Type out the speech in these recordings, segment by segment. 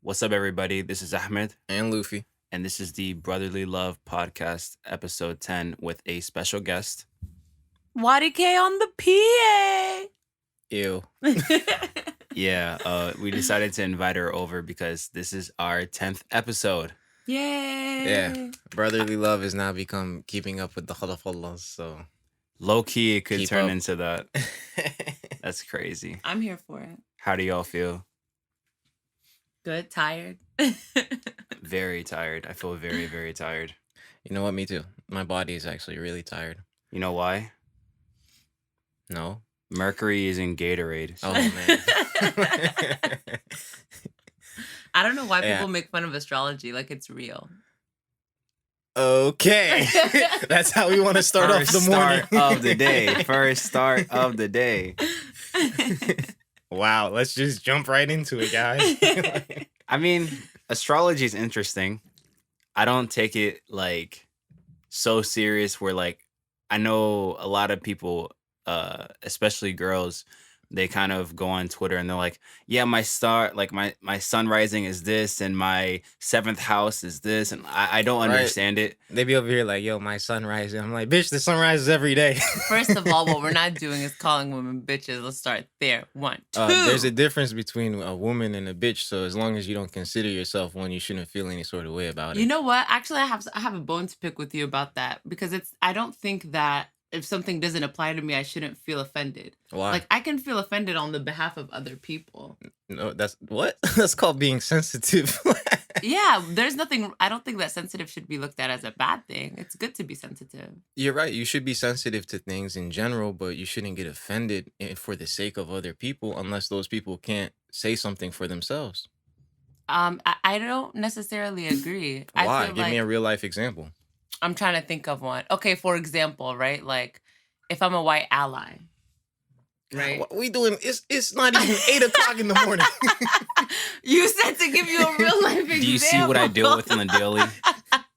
What's up, everybody? This is Ahmed, And Luffy. and this is the Brotherly Love Podcast, episode 10, with a special guest. YDK on the PA. Ew. Yeah, we decided to invite her over because this is our 10th episode. Yay. Yeah. Brotherly love has now become keeping up with the Khalafallas, so. Low key, it could Keep turn up. into that. That's crazy. I'm here for it. How do y'all feel? Good, tired. Very tired. I feel very, very tired. You know what? Me too. My body is actually really tired. You know why? No? Mercury is in Gatorade. Oh, man. I don't know why Yeah. people make fun of astrology like it's real. Okay. That's how we want to start off the morning. First start of the day. First start of the day. Wow. Let's just jump right into it, guys. I mean, astrology is interesting. I don't take it like so serious where like I know a lot of people, especially girls, they kind of go on Twitter and they're like, yeah, my star, like my sun rising is this and my seventh house is this. And I don't Right. understand it. They be over here like, yo, my sunrise. And I'm like, bitch, the sun rises every day. First of all, what we're not doing is calling women bitches. Let's start there. 1, 2. There's a difference between a woman and a bitch. So as long as you don't consider yourself one, you shouldn't feel any sort of way about it. You know what? Actually, I have a bone to pick with you about that because I don't think that if something doesn't apply to me, I shouldn't feel offended. Why? Like I can feel offended on the behalf of other people. No, that's what? That's called being sensitive. Yeah, there's nothing. I don't think that sensitive should be looked at as a bad thing. It's good to be sensitive. You're right. You should be sensitive to things in general, but you shouldn't get offended for the sake of other people unless those people can't say something for themselves. I don't necessarily agree. I Why? feel Give me like a real life example. I'm trying to think of one. Okay, for example, right? Like if I'm a white ally, right? What we doing? It's not even 8 o'clock in the morning. You said to give you a real life example. Do you see what I deal with on the daily?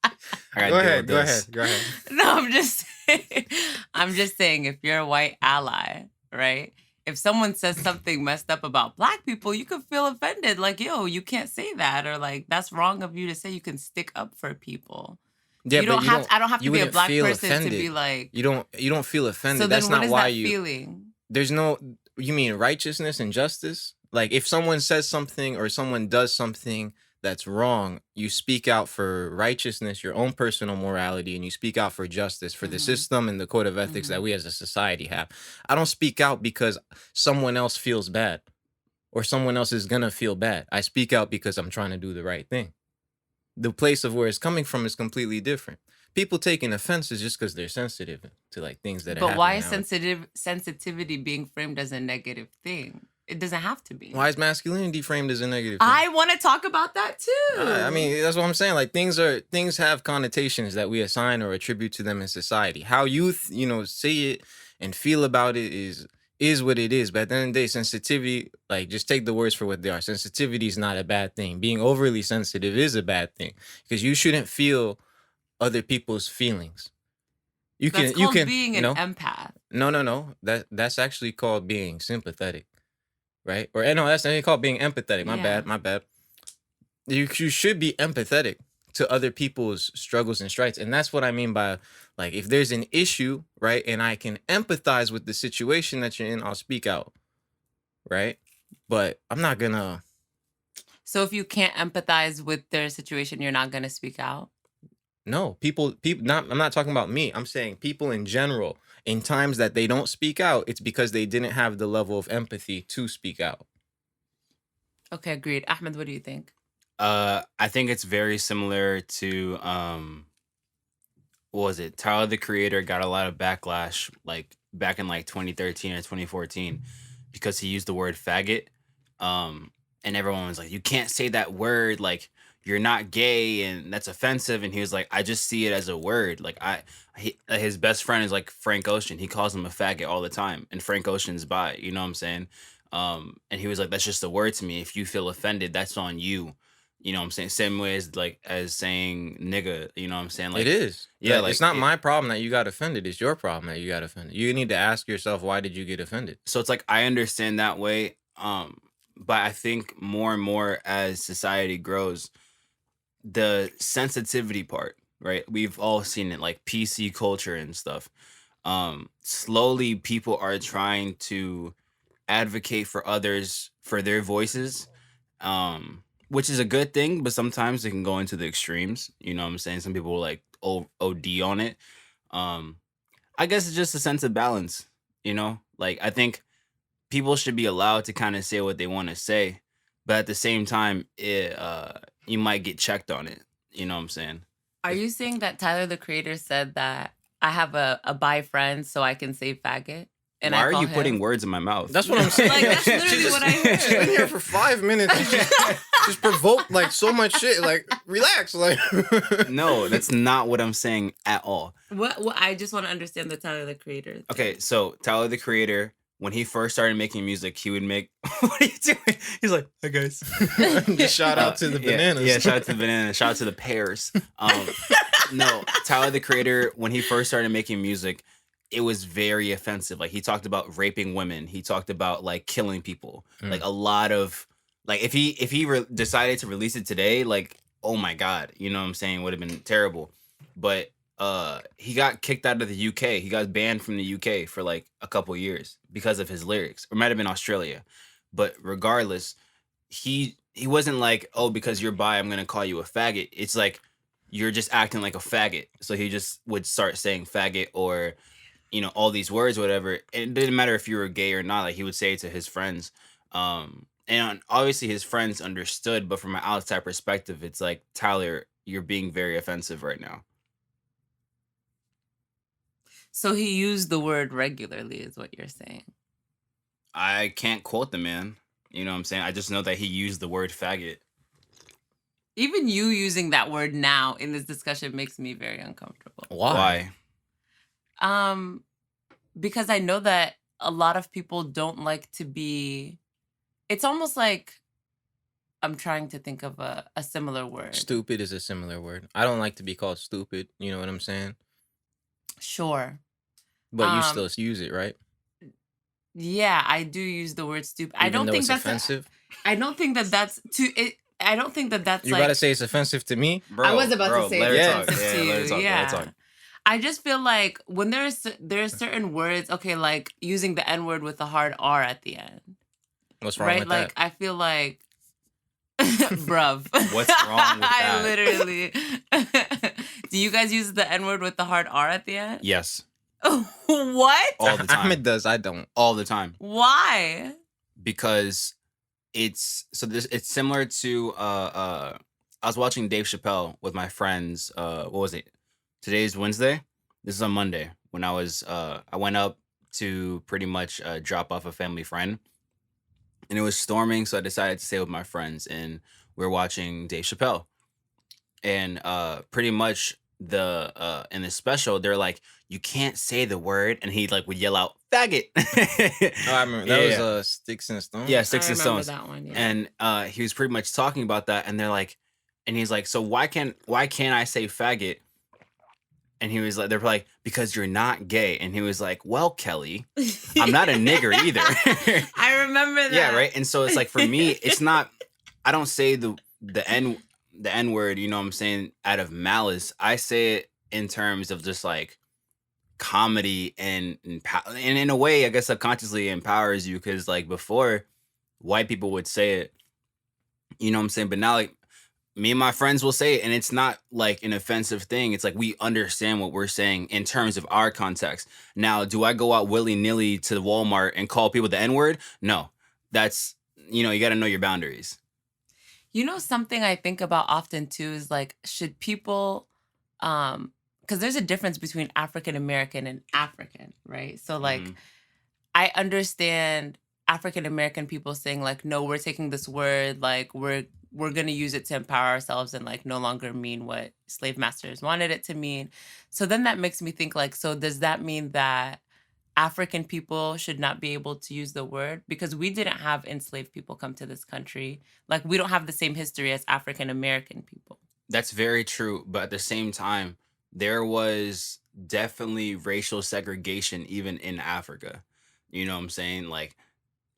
I gotta Go deal ahead. with Go this. ahead. No, I'm just saying if you're a white ally, right? If someone says something messed up about black people, you could feel offended. Like, yo, you can't say that, or like that's wrong of you to say. You can stick up for people. Yeah, you but don't have. I don't have you to be a wouldn't black feel person offended. to be like. You don't feel offended. So then, That's what not is why that you. feeling? There's no. You mean righteousness and justice? Like if someone says something or someone does something that's wrong, you speak out for righteousness, your own personal morality, and you speak out for justice, for the Mhm. system and the code of ethics that we as a society have. I don't speak out because someone else feels bad or someone else is gonna feel bad. I speak out because I'm trying to do the right thing. The place of where it's coming from is completely different. People taking offense is just because they're sensitive to like things that are But why happening is now. sensitivity being framed as a negative thing? It doesn't have to be. Why is masculinity framed as a negative thing? I want to talk about that too. I mean, that's what I'm saying. Like things have connotations that we assign or attribute to them in society. How you say it and feel about it is what it is. But at the end of the day, sensitivity, like just take the words for what they are. Sensitivity is not a bad thing. Being overly sensitive is a bad thing because you shouldn't feel other people's feelings. That's called being an empath. No. That's actually called being sympathetic. Right? Or no, that's actually called being empathetic. My bad. You should be empathetic to other people's struggles and strides. And that's what I mean by like if there's an issue, right, and I can empathize with the situation that you're in, I'll speak out. Right? But I'm not gonna. So if you can't empathize with their situation, you're not gonna speak out. No, people I'm not talking about me. I'm saying people in general. In times that they don't speak out, it's because they didn't have the level of empathy to speak out. Okay, agreed. Ahmed, what do you think? I think it's very similar to what was it? Tyler the Creator got a lot of backlash like back in like 2013 or 2014 because he used the word faggot. And everyone was like, you can't say that word, like you're not gay and that's offensive. And he was like, I just see it as a word. Like his best friend is like Frank Ocean. He calls him a faggot all the time. And Frank Ocean's bi, you know what I'm saying? And he was like, that's just a word to me. If you feel offended, that's on you. You know what I'm saying? Same way as saying nigga, you know what I'm saying? Like it is. Yeah, Yeah, like it's not my problem that you got offended. It's your problem that you got offended. You need to ask yourself, why did you get offended? so it's like I understand that way. but I think more and more as society grows, the sensitivity part, right? We've all seen it, like PC culture and stuff. Slowly people are trying to advocate for others for their voices, which is a good thing, but sometimes it can go into the extremes. You know what I'm saying? Some people like OD on it. Um, I guess it's just a sense of balance, you know? Like I think people should be allowed to kind of say what they want to say, but at the same time, you might get checked on it. You know what I'm saying? Are If you saying that Tyler the Creator said that I have a bi friend so I can say faggot and Why I are call you putting him? words in my mouth? That's what I'm saying. Like that's She literally what I she's been here heard. for 5 minutes. And just provoked like so much shit. Like, relax. Like, No, that's not what I'm saying at all. What I just want to understand the Tyler the Creator thing. Okay, so Tyler the Creator, when he first started making music, he would make. What are you doing? He's like, "Hi guys." just shout out to the Yeah, bananas. yeah, shout out to the banana. Shout out to the pears. No, Tyler the Creator, when he first started making music, it was very offensive. Like he talked about raping women. He talked about like killing people. Like a lot of like if he decided to release it today, like oh my god, you know what I'm saying, would have been terrible. But he got kicked out of the UK. He got banned from the UK for like a couple years because of his lyrics. Or it might have been Australia. But regardless, he wasn't like, "Oh, because you're bi, I'm going to call you a faggot." It's like you're just acting like a faggot. So he just would start saying faggot or all these words, whatever. And it didn't matter if you were gay or not. Like he would say it to his friends. And obviously his friends understood, but from an outside perspective, it's like, Tyler, you're being very offensive right now. So he used the word regularly, is what you're saying. I can't quote the man. You know what I'm saying? I just know that he used the word faggot. Even you using that word now in this discussion makes me very uncomfortable. Why? Because I know that a lot of people don't like to be. It's almost like I'm trying to think of a similar word. Stupid is a similar word. I don't like to be called stupid. You know what I'm saying? Sure. But you Um, still use it, right? Yeah, I do use the word stupid. I Even don't though think it's that's. offensive. I don't think that that's too. I don't think that that's You like. about to say it's offensive to me? Bro, I was about to say let it's her talk. offensive Yeah, to let her you. talk. Let Yeah. her talk. I just feel like when there's certain words, okay, like using the N word with a hard R at the end, What's wrong right? with Like that? I feel like, bruv. What's wrong with that? I literally. Do you guys use the N word with the hard R at the end? Yes, What? all the time. Ahmed does. I don't. All the time. Why? Because it's similar to I was watching Dave Chappelle with my friends. What was it? Today's Wednesday. This is on Monday when I went up to pretty much drop off a family friend, and it was storming, so I decided to stay with my friends, and we are watching Dave Chappelle, and pretty much the in the special they're like, you can't say the word, and he like would yell out faggot. Oh, I remember. That Yeah, was Sticks and Stones. yeah, I Sticks and remember Stones. that one. Yeah. And he was pretty much talking about that, and they're like, and he's like, so why can't I say faggot? And he was like, they're like, because you're not gay. And he was like, well, Kelly, I'm not a nigger either. I remember that. Yeah, right. And so it's like, for me, it's not, I don't say the N word, you know what I'm saying, out of malice. I say it in terms of just like comedy and in a way, I guess subconsciously empowers you, because like before, white people would say it, you know what I'm saying, but now like me and my friends will say it, and it's not like an offensive thing. It's like we understand what we're saying in terms of our context. Now, do I go out willy-nilly to Walmart and call people the N-word? No. That's, you got to know your boundaries. You know, something I think about often too is like, should people, because there's a difference between African American and African, right? So like, Mhm. I understand African American people saying like, no, we're taking this word, like we're gonna use it to empower ourselves and like no longer mean what slave masters wanted it to mean. So then that makes me think like, so does that mean that African people should not be able to use the word? Because we didn't have enslaved people come to this country. Like we don't have the same history as African American people. That's very true. But at the same time, there was definitely racial segregation even in Africa. You know what I'm saying? Like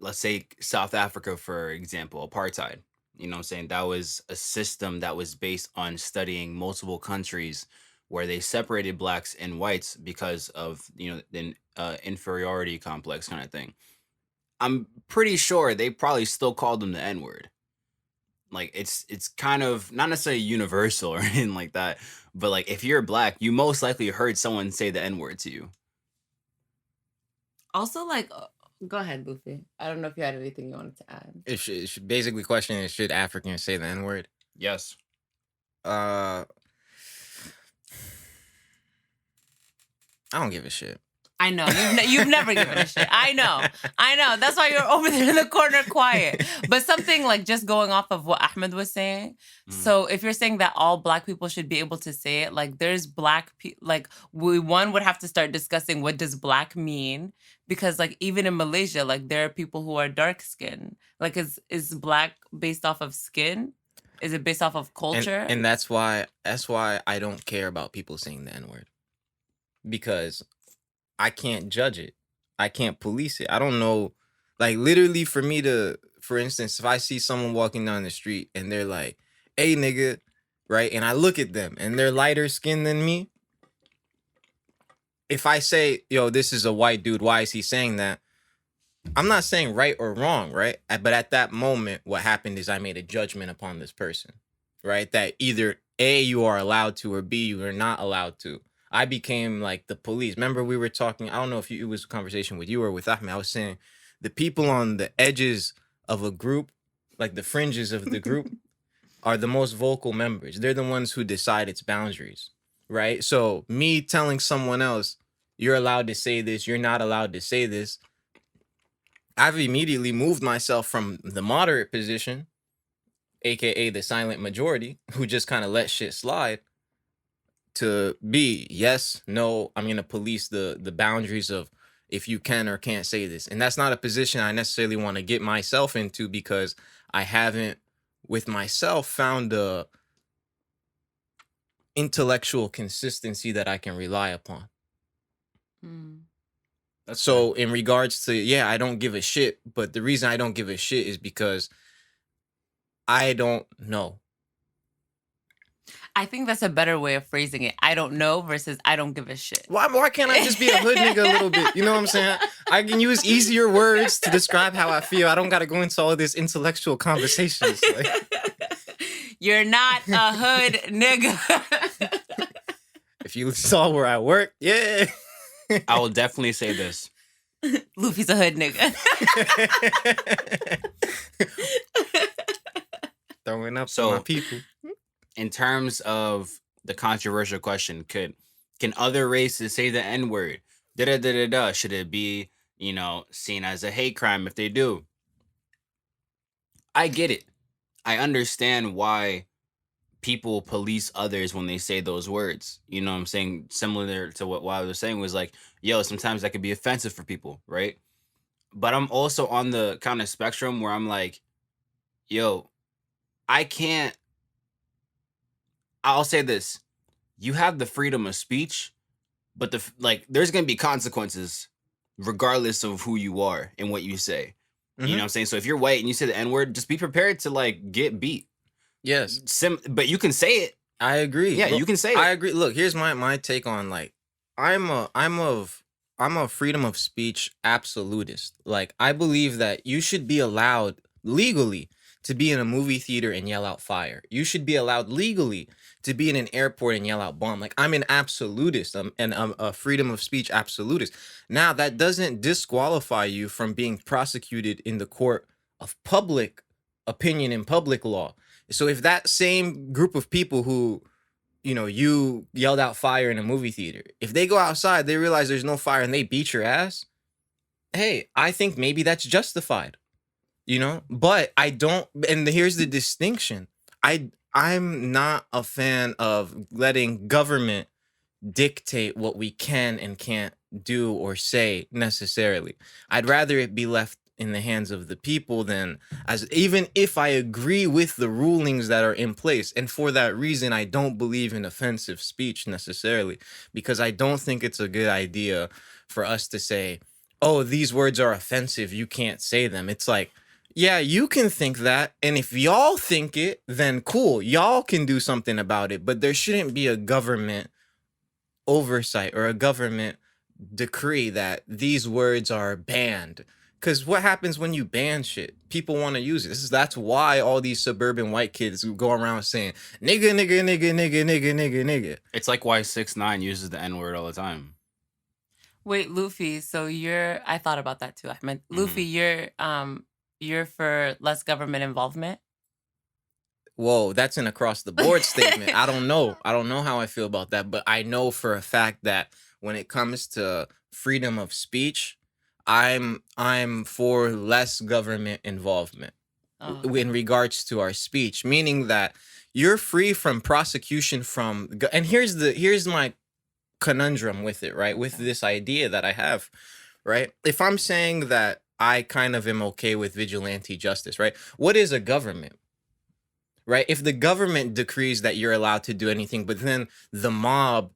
let's say South Africa, for example, apartheid. You know what I'm saying? That was a system that was based on studying multiple countries where they separated blacks and whites because of, the inferiority complex kind of thing. I'm pretty sure they probably still called them the N-word. Like it's kind of not necessarily universal or anything like that, but like if you're black, you most likely heard someone say the N-word to you. Also, like, go ahead, Luffy. I don't know if you had anything you wanted to add. It should basically question is, should Africans say the N-word? Yes. I don't give a shit. I know you've never given a shit. I know. That's why you're over there in the corner quiet. But something like just going off of what Ahmed was saying. So if you're saying that all black people should be able to say it, like there's black people, like one would have to start discussing what does black mean, because like even in Malaysia, like there are people who are dark skinned. Like is black based off of skin? Is it based off of culture? And that's why I don't care about people saying the N-word, because I can't judge it. I can't police it. I don't know. Like literally for instance, if I see someone walking down the street and they're like, "Hey nigga," right? And I look at them and they're lighter skinned than me. If I say, "Yo, this is a white dude, why is he saying that?" I'm not saying right or wrong, right? But at that moment, what happened is I made a judgment upon this person, right? That either A, you are allowed to, or B, you are not allowed to. I became like the police. Remember we were talking, I don't know if it was a conversation with you or with Ahmed. I was saying the people on the edges of a group, like the fringes of the group, are the most vocal members. They're the ones who decide its boundaries, right? So me telling someone else, you're allowed to say this, you're not allowed to say this, I've immediately moved myself from the moderate position, aka the silent majority, who just kind of let shit slide, to be yes, no, I'm gonna police the boundaries of if you can or can't say this. And that's not a position I necessarily want to get myself into, because I haven't with myself found a intellectual consistency that I can rely upon. So in regards to, yeah, I don't give a shit, but the reason I don't give a shit is because I don't know. I think that's a better way of phrasing it. I don't know versus I don't give a shit. Why can't I just be a hood nigga a little bit? You know what I'm saying? I can use easier words to describe how I feel. I don't got to go into all this intellectual conversations. Like. You're not a hood nigga. If you saw where I work, yeah. I will definitely say this. Luffy's a hood nigga. Throwing up to my people. In terms of the controversial question, can other races say the N-word? Should it be, seen as a hate crime if they do? I get it. I understand why people police others when they say those words. You know what I'm saying? Similar to what I was saying was like, yo, sometimes that could be offensive for people, right? But I'm also on the kind of spectrum where I'm like, yo, I'll say this. You have the freedom of speech, but there's going to be consequences regardless of who you are and what you say. You know what I'm saying? So if you're white and you say the N-word, just be prepared to get beat. Yes. But you can say it. I agree. Yeah, Look, you can say it. I agree. Look, here's my take on I'm a freedom of speech absolutist. Like I believe that you should be allowed legally to be in a movie theater and yell out fire. You should be allowed legally to be in an airport and yell out bomb. Like I'm an absolutist. I'm a freedom of speech absolutist. Now that doesn't disqualify you from being prosecuted in the court of public opinion and public law. So if that same group of people who, you yelled out fire in a movie theater, if they go outside, they realize there's no fire and they beat your ass, hey, I think maybe that's justified. But I don't, and here's the distinction. I'm not a fan of letting government dictate what we can and can't do or say necessarily. I'd rather it be left in the hands of the people than even if I agree with the rulings that are in place. And for that reason, I don't believe in offensive speech necessarily, because I don't think it's a good idea for us to say, oh, these words are offensive, you can't say them. It's like, yeah, you can think that, and if y'all think it, then cool, y'all can do something about it. But there shouldn't be a government oversight or a government decree that these words are banned. Because what happens when you ban shit? People want to use it. That's why all these suburban white kids who go around saying nigga, nigga, nigga, nigga, nigga, nigga, nigga. It's like why 6ix9ine uses the N word all the time. Wait, Luffy. So I thought about that too. I meant Luffy. You're for less government involvement. Whoa, that's an across the board statement. I don't know. I don't know how I feel about that, but I know for a fact that when it comes to freedom of speech, I'm for less government involvement in regards to our speech, meaning that you're free from prosecution and here's my conundrum with it, right? With this idea that I have, right? If I'm saying that I kind of am okay with vigilante justice, right? What is a government? Right? If the government decrees that you're allowed to do anything, but then the mob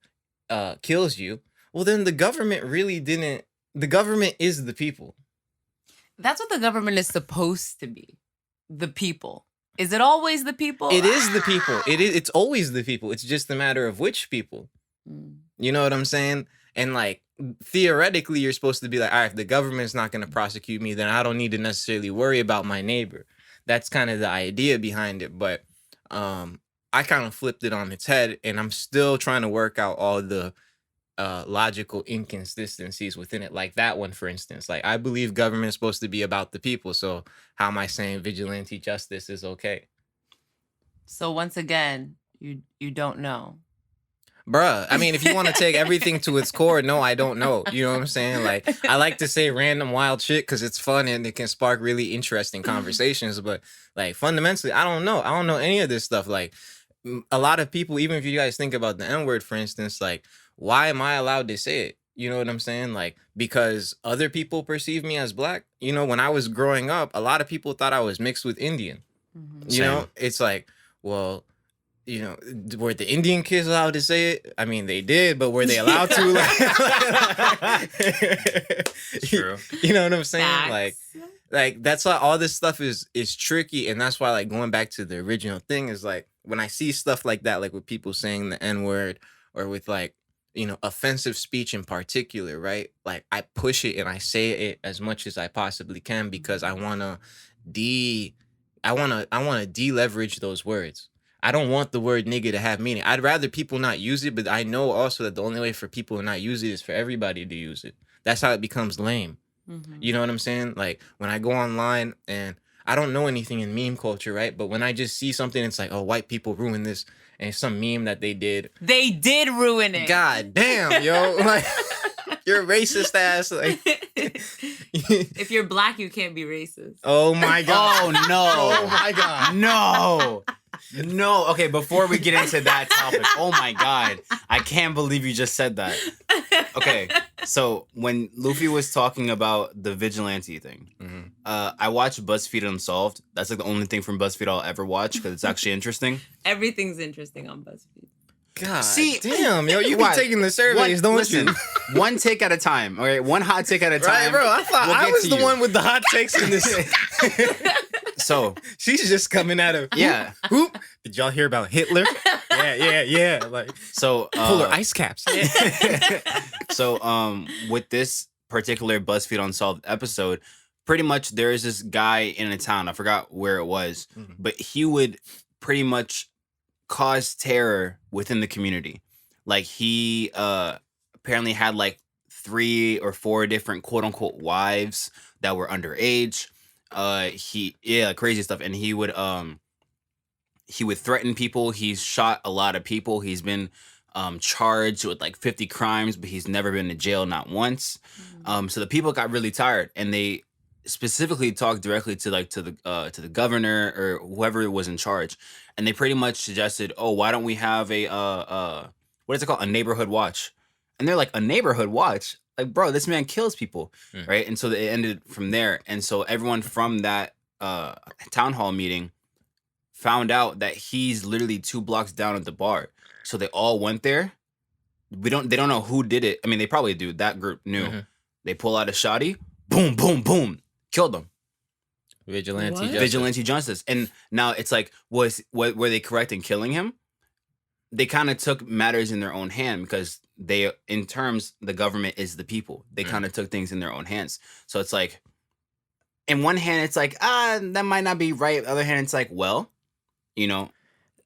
kills you, well, then the government really didn't. The government is the people. That's what the government is supposed to be. The people. Is it always the people? It is the people. It's always the people. It's just a matter of which people. You know what I'm saying? And like theoretically, you're supposed to be like, all right, if the government's not going to prosecute me, then I don't need to necessarily worry about my neighbor. That's kind of the idea behind it. But I kind of flipped it on its head, and I'm still trying to work out all the logical inconsistencies within it. Like that one, for instance. Like, I believe government is supposed to be about the people. So how am I saying vigilante justice is okay? So once again, you don't know. Bruh, I mean, if you want to take everything to its core, no, I don't know. You know what I'm saying? Like, I like to say random wild shit because it's fun and it can spark really interesting conversations. But like, fundamentally, I don't know. I don't know any of this stuff. Like, a lot of people, even if you guys think about the N word, for instance, like, why am I allowed to say it? You know what I'm saying? Like, because other people perceive me as black. You know, when I was growing up, a lot of people thought I was mixed with Indian. You know, it's like, well, you know, were the Indian kids allowed to say it? I mean, they did, but were they allowed to? True. You know what I'm saying? Facts. Like that's why all this stuff is tricky, and that's why, like, going back to the original thing is like when I see stuff like that, like with people saying the N word or with like, you know, offensive speech in particular, right? Like I push it and I say it as much as I possibly can because I wanna deleverage those words. I don't want the word nigga to have meaning. I'd rather people not use it, but I know also that the only way for people to not use it is for everybody to use it. That's how it becomes lame. You know what I'm saying? Like when I go online and I don't know anything in meme culture, right? But when I just see something, it's like, oh, white people ruined this, and it's some meme that they did. They did ruin it. God damn, yo. Like, you're a racist ass. Like, if you're black, you can't be racist. Oh my God. Oh no. Oh my God. No. Okay, before we get into that topic, oh my God, I can't believe you just said that. Okay, so when Luffy was talking about the vigilante thing, I watched BuzzFeed Unsolved. That's like the only thing from BuzzFeed I'll ever watch because it's actually interesting. Everything's interesting on BuzzFeed. God, see, damn, yo, you be taking the surveys, don't you? One take at a time. All right, one hot take at a time. Right, bro. I thought I was the one with the hot takes in this. So she's just coming at him. Yeah. Whoop. Did y'all hear about Hitler? Yeah. Like, so polar ice caps. So with this particular BuzzFeed Unsolved episode, pretty much there is this guy in a town. I forgot where it was, but he would pretty much cause terror within the community. Like he apparently had like 3 or 4 different quote unquote wives that were underage. Crazy stuff. And he would threaten people. He's shot a lot of people. He's been charged with like 50 crimes, but he's never been to jail, not once. So the people got really tired, and they specifically talked directly to the governor or whoever was in charge, and they pretty much suggested, oh, why don't we have a what is it called, a neighborhood watch? And they're like, a neighborhood watch? Like, bro, this man kills people, right? And so it ended from there. And so everyone from that town hall meeting found out that he's literally 2 blocks down at the bar. So they all went there. They don't know who did it. I mean, they probably do. That group knew. They pull out a shotty, boom, boom, boom, killed them. Vigilante What? justice. Vigilante justice. And now it's like, were they correct in killing him? They kind of took matters in their own hand because the government is the people. They kind of took things in their own hands. So it's like, in one hand, it's like, that might not be right. The other hand, it's like, well, you know.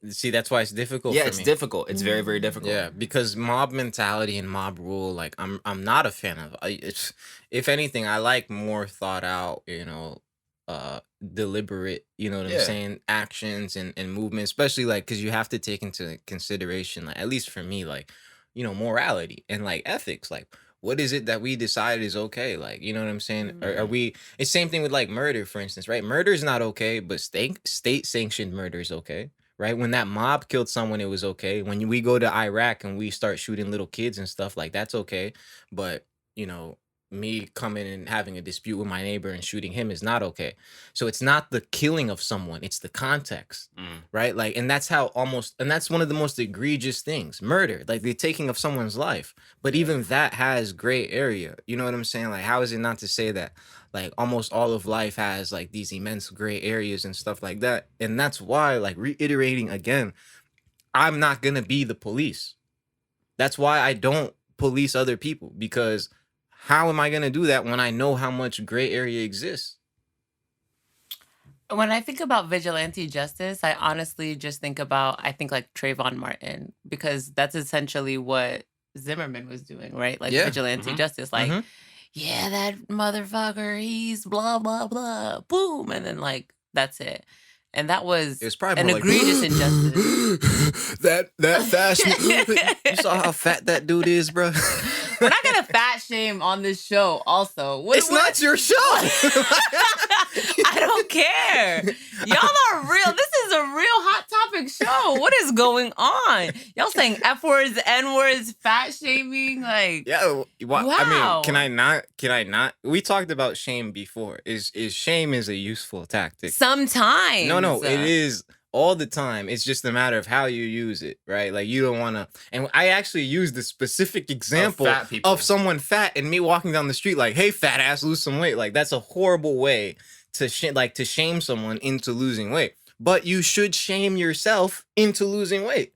See, that's why it's difficult. Yeah, for it's me. difficult. It's very, very difficult. Yeah, because mob mentality and mob rule, like I'm not a fan of. If anything, I like more thought out, deliberate, you know what I'm Yeah. saying, actions and movement, especially like because you have to take into consideration, like at least for me, like morality and like ethics, like what is it that we decide is okay, like you know what I'm saying? Are we? It's same thing with like murder, for instance, right? Murder is not okay, but state sanctioned murder is okay. Right, when that mob killed someone, it was okay. When we go to Iraq and we start shooting little kids and stuff, like that's okay. But me coming and having a dispute with my neighbor and shooting him is not okay. So it's not the killing of someone, it's the context, right? Like, and that's one of the most egregious things, murder, like the taking of someone's life. But even that has gray area. You know what I'm saying? Like, how is it not to say that? Like almost all of life has like these immense gray areas and stuff like that. And that's why, like, reiterating again, I'm not gonna be the police. That's why I don't police other people, because how am I gonna do that when I know how much gray area exists? When I think about vigilante justice, I honestly just think about, like Trayvon Martin, because that's essentially what Zimmerman was doing, right? Like Yeah. vigilante justice, like, yeah, that motherfucker, he's blah, blah, blah, boom. And then like, that's it. And that was It was probably an more like, egregious injustice. that fashion. You saw how fat that dude is, bro. We're not gonna fat shame on this show. Also, It's not your show. I don't care. Y'all are real. This is a real hot topic show. What is going on? Y'all saying F words, N words, fat shaming, like Yeah. I wow. mean, can I not? We talked about shame before. Is shame is a useful tactic? Sometimes. No, it is all the time. It's just a matter of how you use it, right? Like you don't want to. And I actually used the specific example fat people. of someone fat and me walking down the street like, "Hey, fat ass, lose some weight." Like that's a horrible way to shame someone into losing weight. But you should shame yourself into losing weight.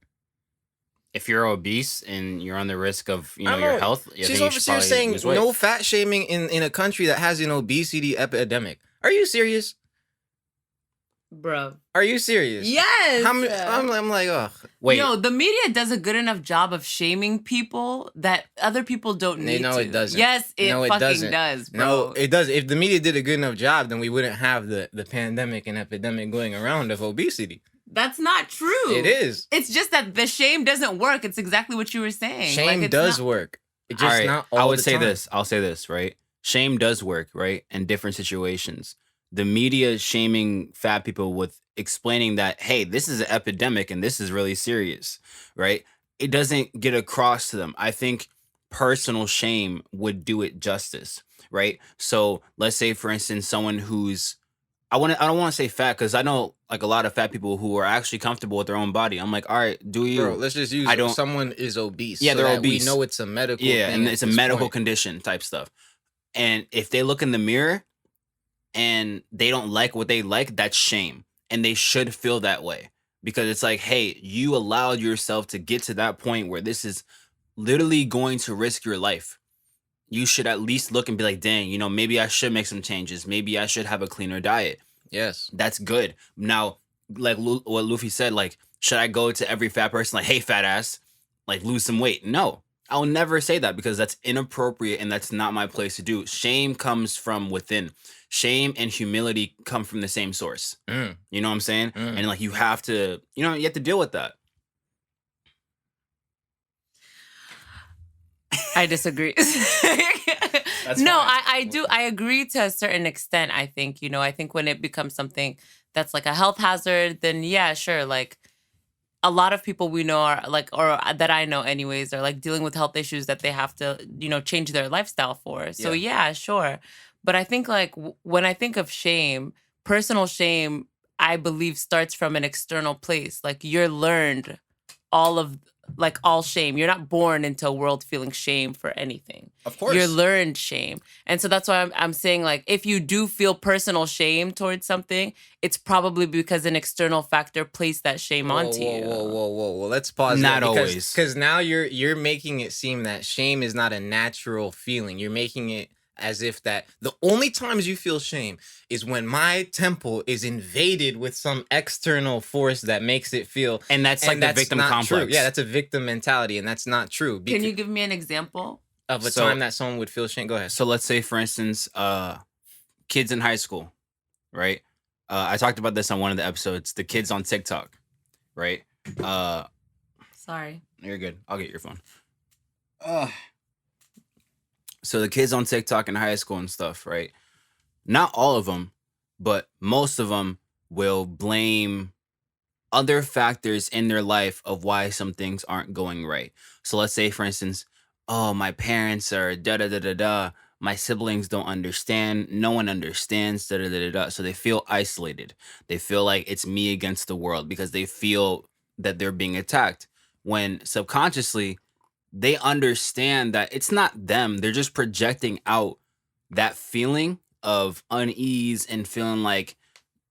If you're obese and you're on the risk of I don't your know. health, I She's think you over should here probably saying lose weight. no fat shaming in a country that has an obesity epidemic. Are you serious? Bro. Are you serious? Yes. I'm like, oh, Wait, Yo, the media does a good enough job of shaming people that other people don't need no, to. it doesn't. Yes, it No, it fucking doesn't. does, bro. No, it does. If the media did a good enough job, then we wouldn't have the pandemic and epidemic going around of obesity. That's not true. It is. It's just that the shame doesn't work. It's exactly what you were saying. Shame it's does not- work. It all just right, not all I would the say time. this. I'll say this, right? Shame does work, right? In different situations. The media shaming fat people with explaining that, hey, this is an epidemic and this is really serious, right? It doesn't get across to them. I think personal shame would do it justice, right? So let's say, for instance, someone who's I don't want to say fat because I know like a lot of fat people who are actually comfortable with their own body. I'm like, all right, do you? Bro, let's just use someone is obese. Yeah, so they're that obese. We know it's a medical yeah, thing and at it's a this medical point. condition type stuff. And if they look in the mirror and they don't like what they like, that's shame. And they should feel that way because it's like, hey, you allowed yourself to get to that point where this is literally going to risk your life. You should at least look and be like, dang, maybe I should make some changes. Maybe I should have a cleaner diet. Yes. That's good. Now, like what Luffy said, like, should I go to every fat person like, hey, fat ass, like lose some weight? No, I'll never say that because that's inappropriate and that's not my place to do. Shame comes from within. Shame and humility come from the same source. You know what I'm saying? And like, you have to deal with that. I disagree. No, I do. I agree to a certain extent. I think, I think when it becomes something that's like a health hazard, then yeah, sure. Like a lot of people we know are like, or that I know anyways, are like dealing with health issues that they have to, change their lifestyle for. So yeah, sure. But I think like when I think of shame, personal shame, I believe starts from an external place. Like you're learned all of like all shame. You're not born into a world feeling shame for anything. Of course. You're learned shame. And so that's why I'm saying, like, if you do feel personal shame towards something, it's probably because an external factor placed that shame onto you. Whoa. Let's pause Not there always. because now you're making it seem that shame is not a natural feeling. You're making it as if that the only times you feel shame is when my temple is invaded with some external force that makes it feel, And that's like the victim not complex. true. Yeah, that's a victim mentality, and that's not true. Can you give me an example of a So- time that someone would feel shame? Go ahead. So let's say, for instance, kids in high school, right? I talked about this on one of the episodes. The kids on TikTok, right? Sorry. You're good. I'll get your phone. So the kids on TikTok in high school and stuff, right? Not all of them, but most of them will blame other factors in their life of why some things aren't going right. So let's say, for instance, oh, my parents are da da da da da. My siblings don't understand. No one understands. Da da da da da. So they feel isolated. They feel like it's me against the world because they feel that they're being attacked. When subconsciously they understand that it's not them. They're just projecting out that feeling of unease and feeling like,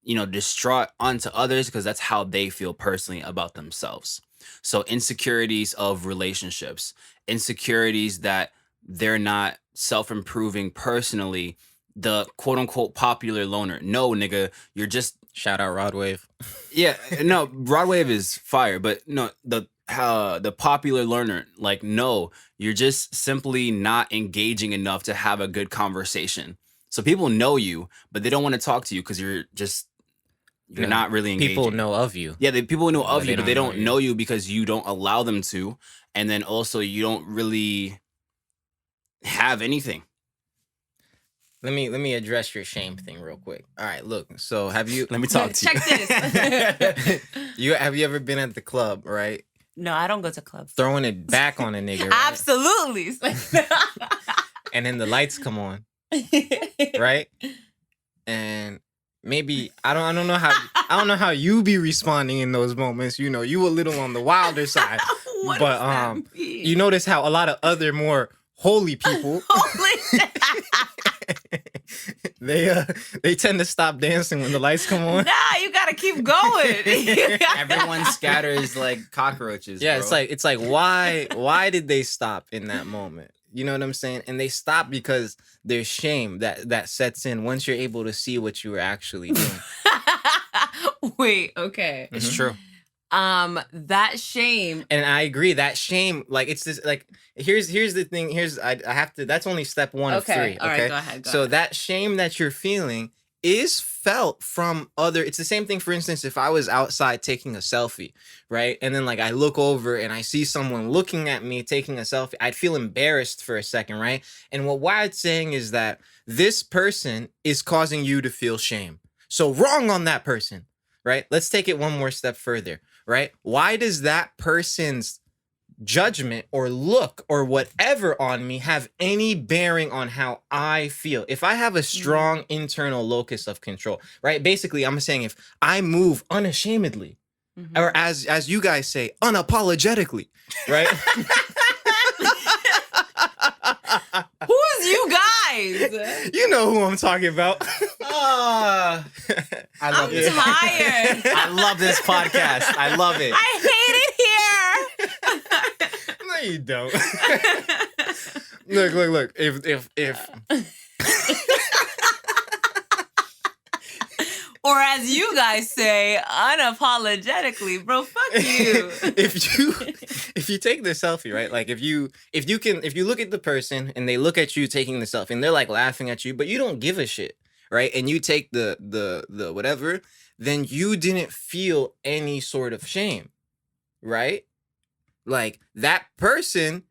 you know, distraught onto others because that's how they feel personally about themselves. So insecurities of relationships, insecurities that they're not self-improving personally, the quote unquote popular loner. No, nigga, you're just Shout out Rod Wave. yeah, no, Broadwave is fire, but no, the popular learner, like, no, you're just simply not engaging enough to have a good conversation. So people know you, but they don't want to talk to you because you're Yeah. not really engaging. People know of you. Yeah, people know of But you, but they don't you. know you because you don't allow them to, and then also you don't really have anything. Let me address your shame thing real quick. All right, look. So have you Let me talk to you. Check this. have you ever been at the club, right? No, I don't go to clubs. Throwing it back on a nigga, right? Absolutely. And then the lights come on, right? And maybe I don't know how you be responding in those moments. You know, you a little on the wilder side. What But, does that mean? You notice how a lot of other more holy people Holy they tend to stop dancing when the lights come on. Nah, you gotta keep going. Everyone scatters like cockroaches. Yeah, bro. it's like why did they stop in that moment? You know what I'm saying? And they stop because there's shame that sets in once you're able to see what you were actually doing. Wait, okay. It's true. That shame. And I agree that shame, like it's this, like here's the thing. I have to. That's only step one of three. All right, go ahead. So that shame that you're feeling is felt from other. It's the same thing. For instance, if I was outside taking a selfie, right, and then like I look over and I see someone looking at me taking a selfie, I'd feel embarrassed for a second, right? And what Wyatt's saying is that this person is causing you to feel shame. So wrong on that person, right? Let's take it one more step further. Right? Why does that person's judgment or look or whatever on me have any bearing on how I feel? If I have a strong internal locus of control, right? Basically, I'm saying if I move unashamedly, or as you guys say, unapologetically, right? Who's you guys? You know who I'm talking about. I love I'm this. tired. I love this podcast. I love it. I hate it here. No, you don't. Look. If Or as you guys say, unapologetically, bro, fuck you. if you take the selfie, right? Like if you look at the person and they look at you taking the selfie and they're like laughing at you, but you don't give a shit, right? And you take the whatever, then you didn't feel any sort of shame, right? Like that person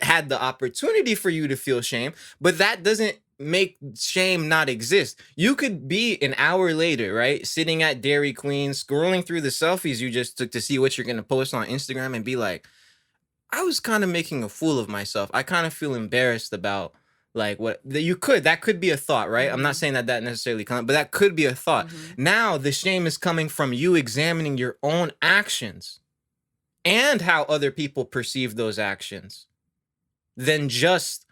had the opportunity for you to feel shame, but that doesn't make shame not exist. You could be an hour later, right, sitting at Dairy Queen, scrolling through the selfies you just took to see what you're gonna post on Instagram and be like, I was kind of making a fool of myself. I kind of feel embarrassed about like what that could be a thought, right? I'm not saying that necessarily but that could be a thought. Now the shame is coming from you examining your own actions and how other people perceive those actions than just,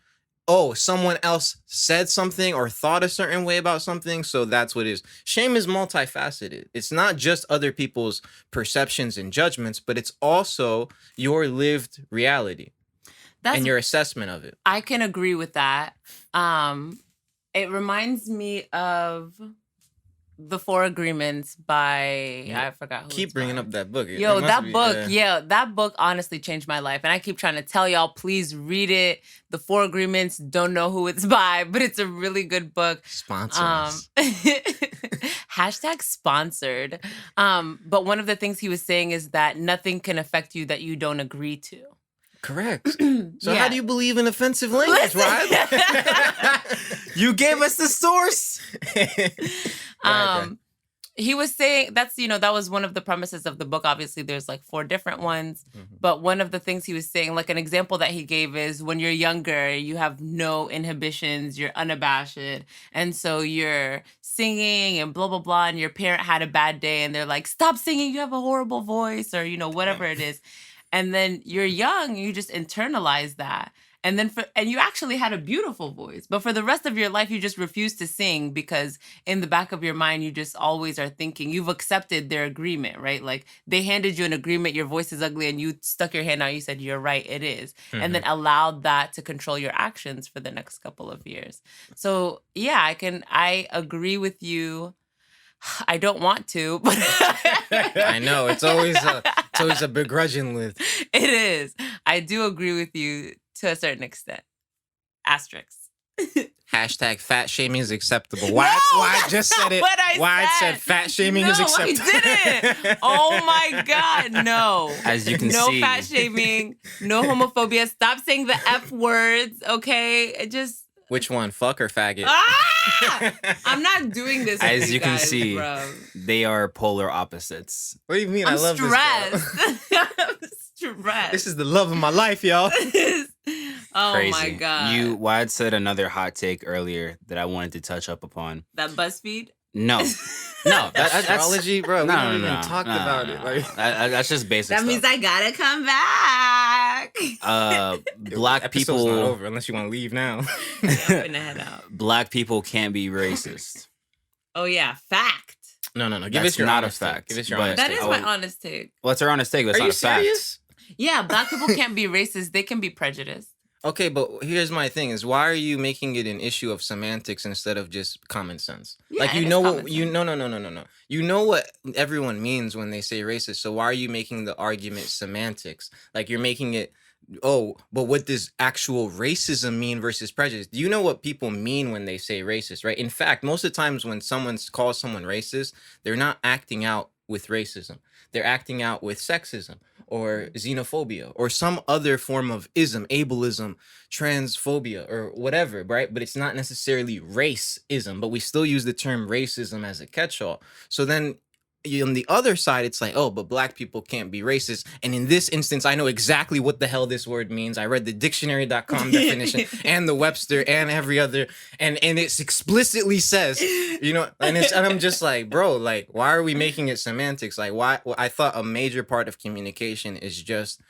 oh, someone else said something or thought a certain way about something, so that's what it is. Shame is multifaceted. It's not just other people's perceptions and judgments, but it's also your lived reality That's and your assessment of it. I can agree with that. It reminds me of The Four Agreements by Yeah. I forgot who. Keep it's bringing by. up that book. It Yo, must that be, book, that book honestly changed my life. And I keep trying to tell y'all, please read it. The Four Agreements, don't know who it's by, but it's a really good book. Sponsor us. Hashtag sponsored. But one of the things he was saying is that nothing can affect you that you don't agree to. Correct. So Yeah. how do you believe in offensive language, Listen. right? You gave us the source. He was saying that was one of the premises of the book. Obviously, there's like 4 different ones, Mm-hmm. but one of the things he was saying, like an example that he gave is when you're younger, you have no inhibitions, you're unabashed, and so you're singing and blah blah blah, and your parent had a bad day, and they're like, "Stop singing, you have a horrible voice," or whatever it is, and then you're young, you just internalize that. And then you actually had a beautiful voice, but for the rest of your life, you just refuse to sing because in the back of your mind, you just always are thinking you've accepted their agreement, right? Like they handed you an agreement, your voice is ugly, and you stuck your hand out. You said, "You're right, it is," and then allowed that to control your actions for the next couple of years. So yeah, I agree with you. I don't want to, but I know it's always a begrudging list. It is. I do agree with you to a certain extent. Asterisks. Hashtag fat shaming is acceptable. Why? No, Why I that's just not said it? what I Why I said. said fat shaming is No, I acceptable? didn't. Oh my God, no. As you can No see. fat shaming, no homophobia. Stop saying the F words, okay? It just. Which one, fuck or faggot? Ah! I'm not doing this. With As you can guys, see, bro. they are polar opposites. What do you mean? I'm I love stressed. this girl. I'm stressed. This is the love of my life, y'all. Oh Crazy. my God. Wyatt said another hot take earlier that I wanted to touch up upon. That BuzzFeed? No. No, Astrology, bro. We No, haven't no, even no, talked no, about no, it. no. Like That's just basic That stuff. means I gotta come back. Black episode's people not over unless you want to leave now. Yeah, I'm gonna head out. Black people can't be racist. Oh yeah, fact. No. Give That's us your not a honest take. fact, Give us your but- honest That take. is my honest take. What's our honest take? That's Are not you a fact. serious? Yeah, Black people can't be racist. They can be prejudiced. Okay, but here's my thing: is why are you making it an issue of semantics instead of just common sense? Yeah, Like it you is know common what you sense. no. You know what everyone means when they say racist. So why are you making the argument semantics? Like you're making it. Oh, but what does actual racism mean versus prejudice? Do you know what people mean when they say racist, right? In fact, most of the times when someone calls someone racist, they're not acting out with racism. They're acting out with sexism or xenophobia or some other form of ism, ableism, transphobia or whatever, right? But it's not necessarily racism, but we still use the term racism as a catch-all. So then on the other side, it's like, oh, but black people can't be racist. And in this instance, I know exactly what the hell this word means. I read the dictionary.com definition and the Webster and every other, and it explicitly says, and I'm just like, bro, like, why are we making it semantics? Like, why? Well, I thought a major part of communication is just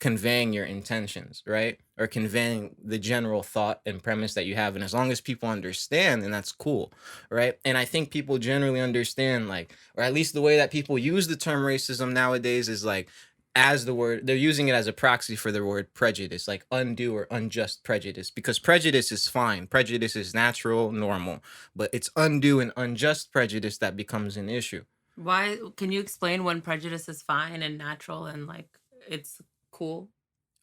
conveying your intentions, right? Or conveying the general thought and premise that you have. And as long as people understand, then that's cool, right? And I think people generally understand, like, or at least the way that people use the term racism nowadays is like, as the word, they're using it as a proxy for the word prejudice, like undue or unjust prejudice, because prejudice is fine. Prejudice is natural, normal, but it's undue and unjust prejudice that becomes an issue. Why? Can you explain when prejudice is fine and natural and like it's cool?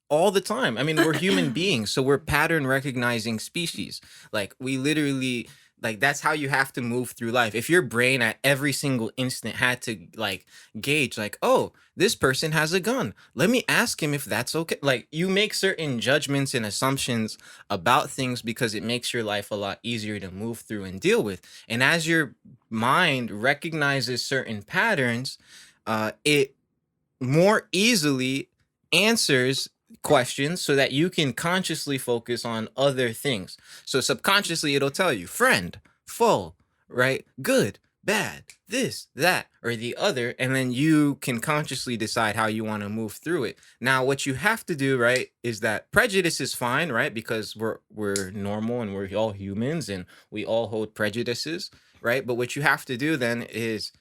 All the time. I mean, we're human beings, so we're pattern recognizing species. Like we literally, like that's how you have to move through life. If your brain at every single instant had to like gauge, like, oh, this person has a gun, let me ask him if that's okay. Like you make certain judgments and assumptions about things because it makes your life a lot easier to move through and deal with. And as your mind recognizes certain patterns, it more easily answers questions so that you can consciously focus on other things. So subconsciously it'll tell you friend, foe, right? Good, bad, this, that, or the other, and then you can consciously decide how you want to move through it. Now, what you have to do, right, is that prejudice is fine, right, because we're normal and we're all humans and we all hold prejudices, right? But what you have to do then is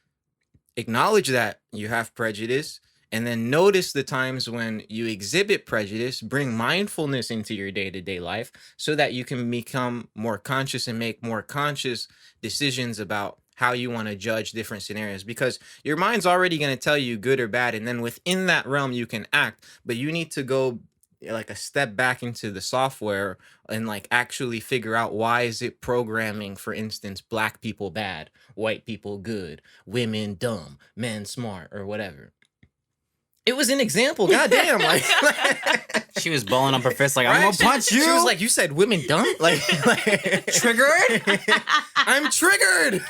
acknowledge that you have prejudice, and then notice the times when you exhibit prejudice, bring mindfulness into your day-to-day life so that you can become more conscious and make more conscious decisions about how you want to judge different scenarios, because your mind's already going to tell you good or bad, and then within that realm you can act, but you need to go like a step back into the software and like actually figure out, why is it programming, for instance, black people bad, white people good, women dumb, men smart, or whatever. It was an example, goddamn. Like She was balling up her fist like, I'm right? gonna punch you. She was like, you said women dumb? Like triggered? I'm triggered.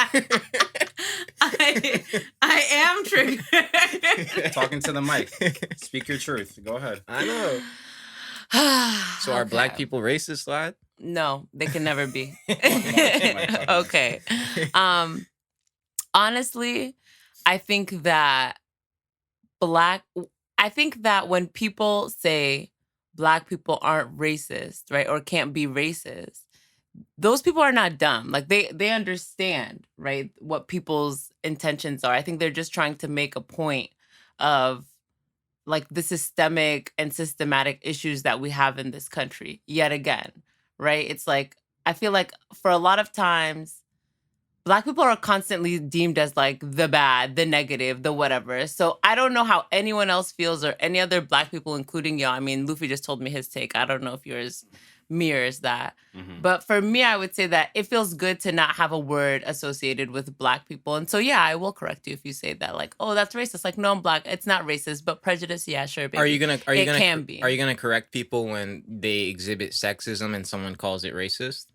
I am triggered. Talking to the mic. Speak your truth. Go ahead. I know. So are black people racist, lad? No, they can never be. my Okay. Honestly, I think that when people say black people aren't racist, right, or can't be racist, those people are not dumb. Like they understand, right, what people's intentions are. I think they're just trying to make a point of like the systemic and systematic issues that we have in this country yet again, right? It's like, I feel like for a lot of times, black people are constantly deemed as like the bad, the negative, the whatever. So I don't know how anyone else feels, or any other black people, including y'all. I mean, Luffy just told me his take. I don't know if yours mirrors that. Mhm. But for me, I would say that it feels good to not have a word associated with black people. And so, yeah, I will correct you if you say that, like, oh, that's racist. Like, no, I'm black. It's not racist, but prejudice, yeah, sure, baby. Are you gonna can be. Are you gonna correct people when they exhibit sexism and someone calls it racist?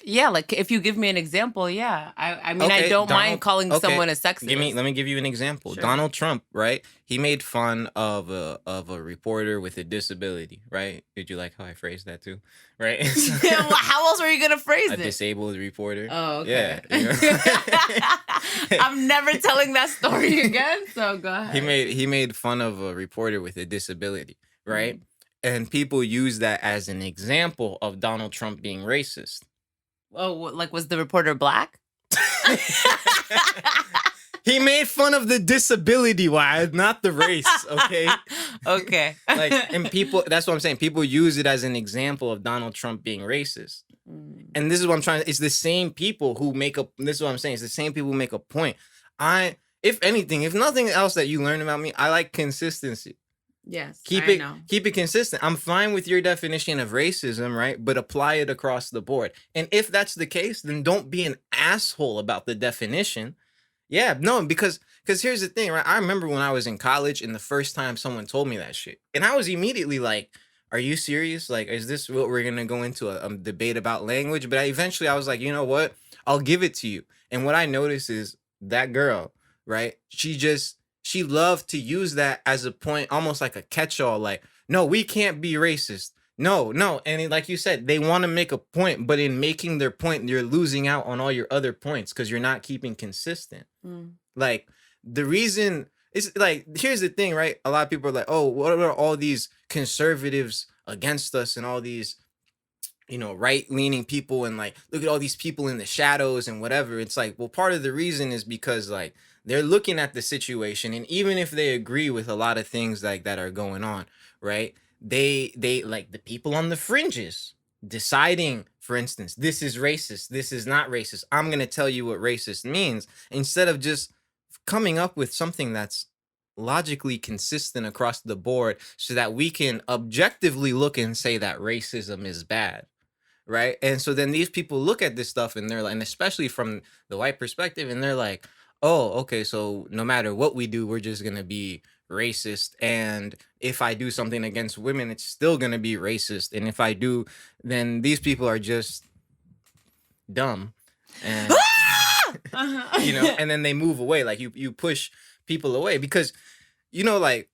Yeah, like if you give me an example, yeah. I mean, I Okay, don't mind Donald- calling okay, someone a sexist. Let me give you an example. Sure. Donald Trump, right? He made fun of a reporter with a disability, right? Did you like how I phrased that too? Right? Yeah, well, how else were you gonna phrase A it? disabled reporter. Oh, okay. Yeah. you know? I'm never telling that story again, so go ahead. He made fun of a reporter with a disability, right? Mm-hmm. And people use that as an example of Donald Trump being racist. Oh, like, was the reporter black? He made fun of the disability, why, not the race, okay? Okay. Like, and people, that's what I'm saying. People use it as an example of Donald Trump being racist. And this is what I'm trying to, it's the same people who make a, this is what I'm saying, it's the same people who make a point. If anything, if nothing else that you learn about me, I like consistency. Yes, Keep it consistent. I'm fine with your definition of racism, right? But apply it across the board. And if that's the case, then don't be an asshole about the definition. Yeah, no, because here's the thing, right? I remember when I was in college and the first time someone told me that shit, and I was immediately like, are you serious? Like, is this what we're gonna go into a debate about language? But eventually I was like, you know what? I'll give it to you. And what I noticed is that girl, right? She loved to use that as a point, almost like a catch-all, like, no, we can't be racist. No. And like you said, they want to make a point, but in making their point, you're losing out on all your other points because you're not keeping consistent. Like, the reason is, like, here's the thing, right? A lot of people are like, oh, what are all these conservatives against us and all these, you know, right-leaning people, and like, look at all these people in the shadows and whatever. It's like, well, part of the reason is because like they're looking at the situation, and even if they agree with a lot of things like that are going on, right? They like the people on the fringes deciding, for instance, this is racist, this is not racist. I'm going to tell you what racist means, instead of just coming up with something that's logically consistent across the board so that we can objectively look and say that racism is bad. Right. And so then these people look at this stuff and they're like, and especially from the white perspective, and they're like, oh, okay, so no matter what we do, we're just going to be racist. And if I do something against women, it's still going to be racist. And if I do, then these people are just dumb. And, you know, and then they move away. Like you push people away because, you know, like,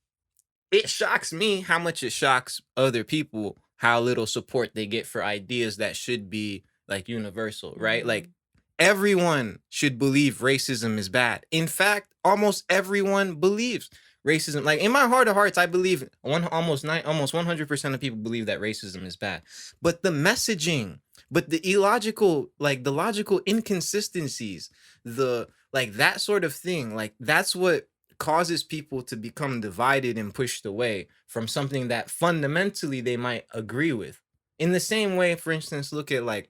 it shocks me how much it shocks other people how little support they get for ideas that should be like universal, right? Like, everyone should believe racism is bad. In fact, almost everyone believes racism. Like in my heart of hearts, I believe almost 100% of people believe that racism is bad. But the messaging, but the illogical, like the logical inconsistencies, the like that sort of thing, like that's what causes people to become divided and pushed away from something that fundamentally they might agree with. In the same way, for instance, look at like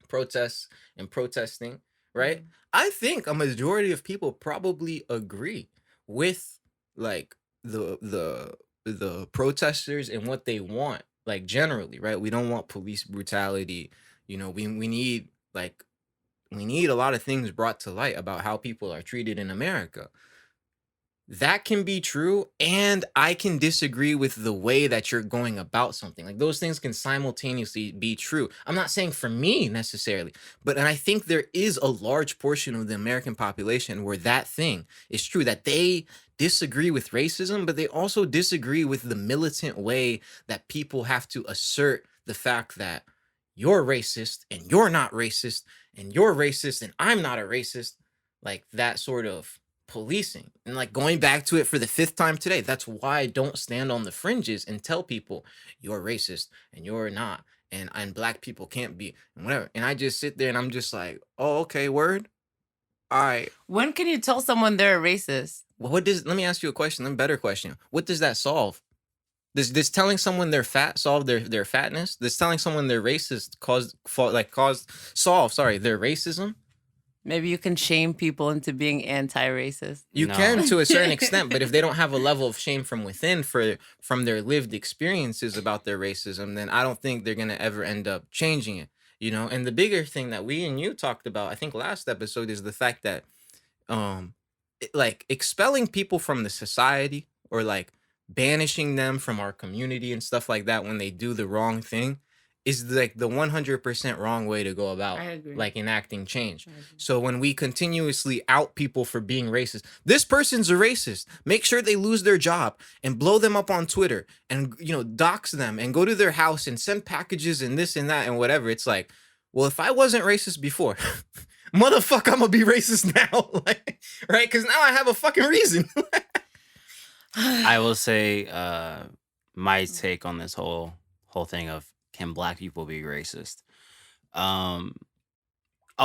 protests and protesting, right? I think a majority of people probably agree with like the protesters and what they want, like generally, right? We don't want police brutality. We need like we need a lot of things brought to light about how people are treated in America. That can be true, and I can disagree with the way that you're going about something. Like those things can simultaneously be true. I'm not saying for me necessarily, but and I think there is a large portion of the American population where that thing is true, that they disagree with racism, but they also disagree with the militant way that people have to assert the fact that you're racist and you're not racist and you're racist and I'm not a racist. Like that sort of policing, and like going back to it for the fifth time today, that's why I don't stand on the fringes and tell people you're racist and you're not, and black people can't be, and whatever, and I just sit there and I'm just like, oh, okay, word, all right. When can you tell someone they're a racist? Well, let me ask you a question, a better question. What does that solve? Does telling someone they're fat solve their fatness? Does telling someone they're racist solve their racism? Maybe you can shame people into being anti-racist. You can to a certain extent, but if they don't have a level of shame from within from their lived experiences about their racism, then I don't think they're gonna ever end up changing it. And the bigger thing that we and you talked about, I think last episode, is the fact that like expelling people from the society, or like banishing them from our community and stuff like that when they do the wrong thing, is like the 100% wrong way to go about like enacting change. So when we continuously out people for being racist, this person's a racist, make sure they lose their job and blow them up on Twitter and dox them and go to their house and send packages and this and that and whatever. It's like, well, if I wasn't racist before, motherfucker, I'm gonna be racist now. Like, right? Because now I have a fucking reason. I will say my take on this whole thing of, can black people be racist? I'll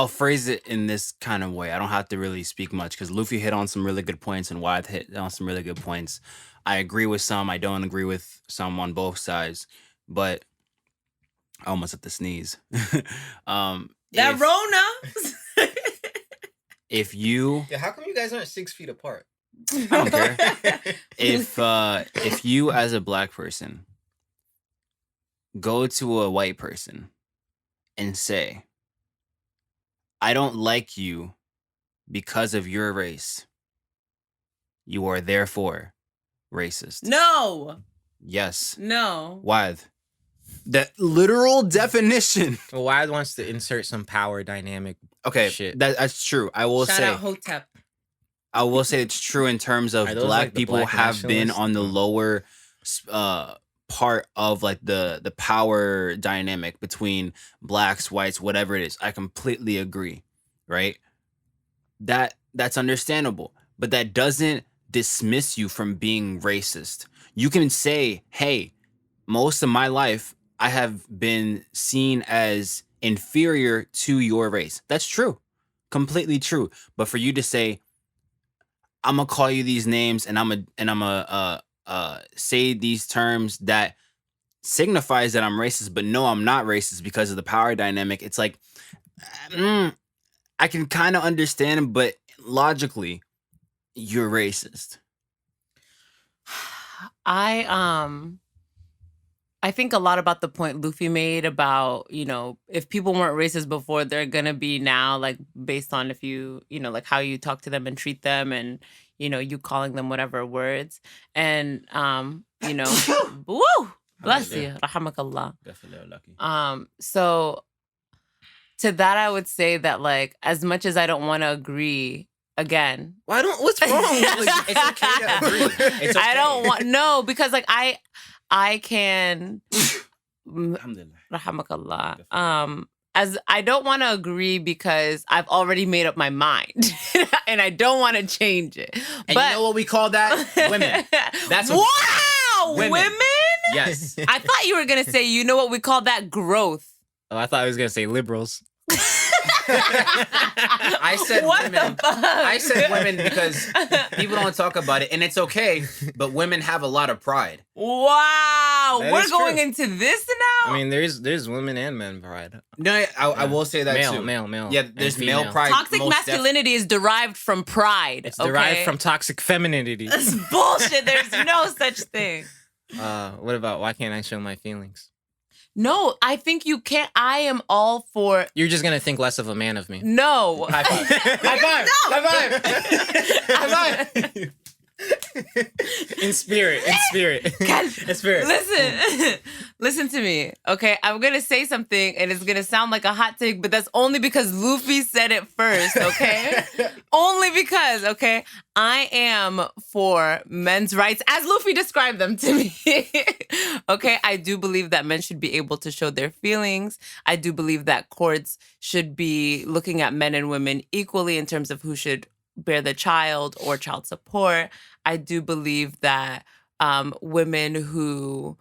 phrase it in this kind of way. I don't have to really speak much because Luffy hit on some really good points and Wyatt hit on some really good points. I agree with some. I don't agree with some on both sides. But I almost had to sneeze. That Rona. If you, how come you guys aren't 6 feet apart? I don't care. If you as a black person go to a white person and say, I don't like you because of your race, you are therefore racist. No. Yes. No. Why? The literal definition. Well, Wyatt wants to insert some power dynamic. Okay, shit. That's true. I will Shout say out Hotep. I will say it's true in terms of Are those, black like, the people black have been nationalists? on the lower part of like the power dynamic between blacks, whites, whatever it is. I completely agree, right? That's understandable, but that doesn't dismiss you from being racist. You can say, hey, most of my life I have been seen as inferior to your race. That's true. Completely true. But for you to say, I'm gonna call you these names and I'm gonna say these terms that signifies that I'm racist, but no, I'm not racist because of the power dynamic. It's like, I can kind of understand, but logically, you're racist. I think a lot about the point Luffy made about, if people weren't racist before, they're going to be now, like, based on if you, like how you talk to them and treat them and, you calling them whatever words. And, woo, bless you, rahamakallah. Definitely lucky. So to that, I would say that, like, as much as I don't want to agree, again. What's wrong? Like, it's okay to agree. It's okay. I don't want, no, because, like, I can, rahamakallah. I don't want to agree because I've already made up my mind and I don't want to change it. And but you know what we call that? Women. That's what wow, women? Yes. I thought you were gonna say, you know what we call that? Growth. Oh, I thought I was gonna say liberals. I said What women. the fuck? I said women because people don't talk about it, and it's okay. But women have a lot of pride. Wow, That we're is going true. into this now. I mean, there's women and men pride. No, I will say that Male, too. male. Yeah, and there's male female. pride. Toxic most masculinity is derived from pride. It's derived from toxic femininity. That's bullshit. There's no such thing. What about why can't I show my feelings? No, I think you can't. I am all for. You're just gonna think less of a man of me. No. High five. High five. No. High five. High five. In spirit. God, In spirit. listen to me, okay? I'm gonna say something, and it's gonna sound like a hot take, but that's only because Luffy said it first, okay? Only because, okay? I am for men's rights as Luffy described them to me. Okay, I do believe that men should be able to show their feelings. I do believe that courts should be looking at men and women equally in terms of who should bear the child or child support. I do believe that women who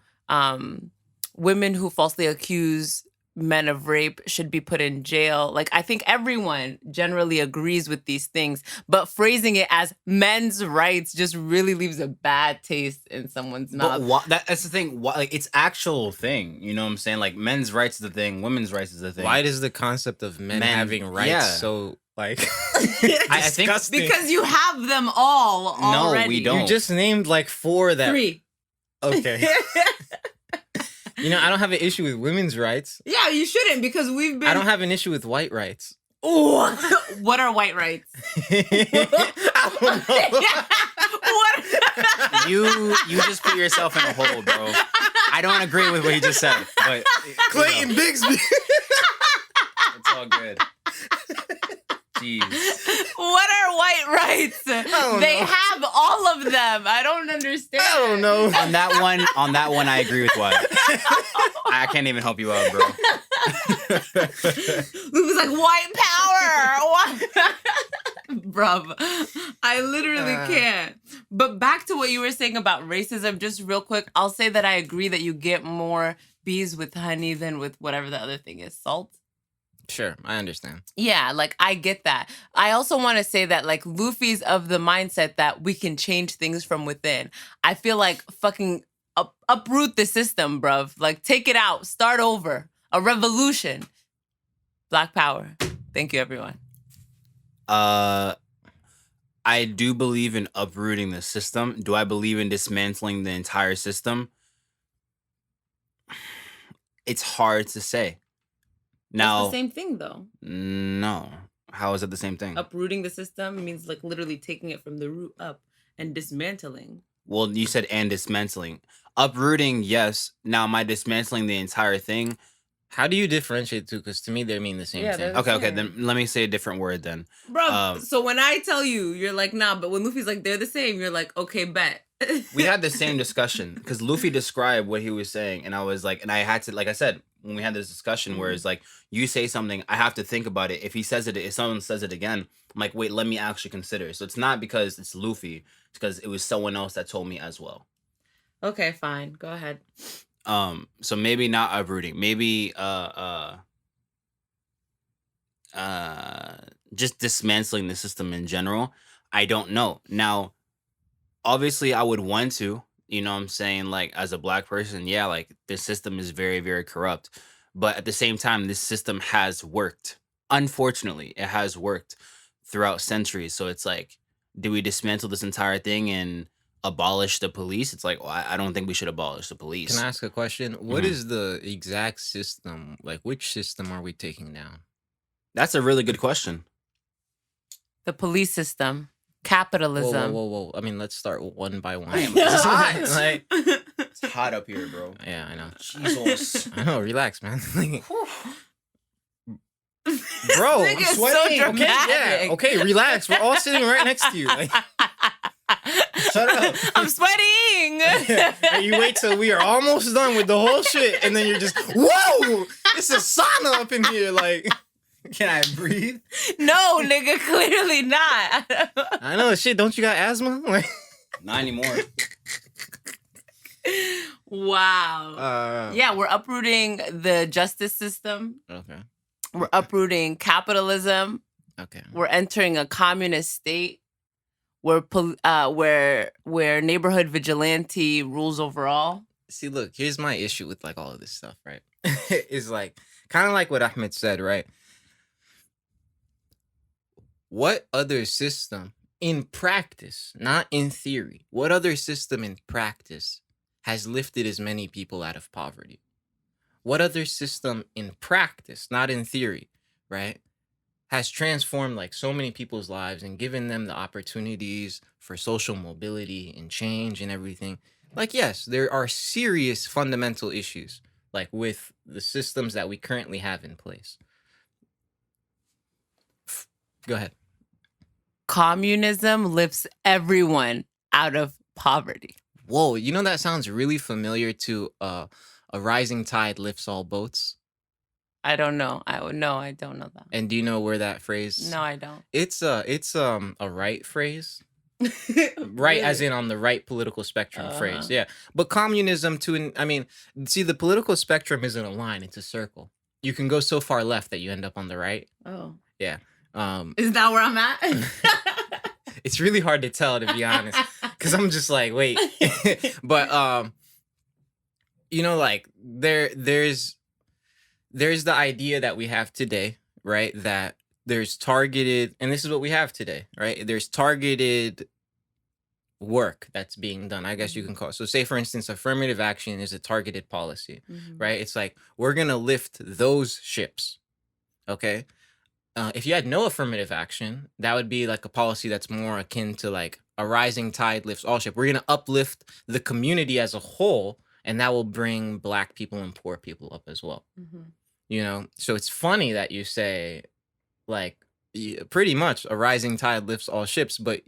falsely accuse men of rape should be put in jail. Like, I think everyone generally agrees with these things, but phrasing it as men's rights just really leaves a bad taste in someone's mouth. But that's the thing. Like, it's actual thing. You know what I'm saying? Like, men's rights is the thing. Women's rights is the thing. Why does the concept of men having rights so like I think because you have them all already. No, we don't. You just named like 4 that 3. Okay. You know, I don't have an issue with women's rights. Yeah, you shouldn't because we've been. I don't have an issue with white rights. Ooh, what are white rights? I don't know. What? You just put yourself in a hole, bro. I don't agree with what he just said, but Clayton Bigsby. it's all good. Jeez. What are white rights? They know. have all of them. I don't understand. I don't know. On that one, I agree with what. I can't even help you out, bro. Luke was like, white power. Bruv, I literally can't. But back to what you were saying about racism, just real quick, I'll say that I agree that you get more bees with honey than with whatever the other thing is, salt. Sure, I understand. Yeah, like, I get that. I also want to say that, like, Luffy's of the mindset that we can change things from within. I feel like fucking uproot the system, bruv. Like, take it out. Start over. A revolution. Black power. Thank you, everyone. I do believe in uprooting the system. Do I believe in dismantling the entire system? It's hard to say. Now, It's the same thing, though. No. How is it the same thing? Uprooting the system means, like, literally taking it from the root up and dismantling. Well, you said and dismantling. Uprooting, yes. Now, am I dismantling the entire thing? How do you differentiate two? Because to me, they mean the same Yeah, thing. they're- Okay, then let me say a different word then. Bro, so when I tell you, you're like, nah, but when Luffy's like, they're the same, you're like, okay, bet. We had the same discussion because Luffy described what he was saying, and I was like, and I had to, like I said, when we had this discussion where it's like, you say something, I have to think about it. If he says it, if someone says it again, I'm like, wait, let me actually consider. So it's not because it's Luffy, it's because it was someone else that told me as well. Okay, fine. Go ahead. So maybe not uprooting, maybe just dismantling the system in general. I don't know. Now, obviously I would want to, you know what I'm saying, like, as a black person, yeah, like, the system is very, very corrupt. But at the same time, this system has worked. Unfortunately, it has worked throughout centuries. So it's like, do we dismantle this entire thing and abolish the police? It's like, well, I don't think we should abolish the police. Can I ask a question? What is the exact system? Like, which system are we taking down? That's a really good question. The police system. Capitalism. Whoa. I mean, let's start one by one. It's hot. Like, It's hot up here, bro. yeah, I know. Jesus. I know. Relax, man. Bro, This I'm nigga's so sweating. Okay, dramatic. yeah. Okay, relax. We're all sitting right next to you. Like, shut up. I'm sweating. And you wait till we are almost done with the whole shit, and then you're just, whoa, it's a sauna up in here. Like, can I breathe? No, nigga, clearly not. I know shit. Don't you got asthma? Like, Not anymore. Wow. Yeah, we're uprooting the justice system. Okay. We're uprooting capitalism. Okay. We're entering a communist state where neighborhood vigilante rules over all. See, look, here's my issue with like all of this stuff, right? It's like kind of like what Ahmed said, right? What other system in practice, not in theory, what other system in practice has lifted as many people out of poverty? What other system in practice, not in theory, right, has transformed like so many people's lives and given them the opportunities for social mobility and change and everything? Like, yes, there are serious fundamental issues like with the systems that we currently have in place. Go ahead. Communism lifts everyone out of poverty. Whoa, you know that sounds really familiar to a rising tide lifts all boats. I don't know. I don't know that. And do you know where that phrase? No, I don't. It's a right phrase. Right, as in on the right political spectrum phrase. Yeah. But communism I mean, see, the political spectrum isn't a line, it's a circle. You can go so far left that you end up on the right. Oh. Yeah. Is that where I'm at? It's really hard to tell, to be honest, because I'm just like, wait. But you know, like there's the idea that we have today, right? That there's targeted, and this is what we have today, right? There's targeted work that's being done, I guess you can call it. So say, for instance, affirmative action is a targeted policy, right? It's like, we're going to lift those ships, okay? If you had no affirmative action, that would be like a policy that's more akin to like a rising tide lifts all ship. We're going to uplift the community as a whole, and that will bring Black people and poor people up as well. You know, so it's funny that you say like pretty much a rising tide lifts all ships, but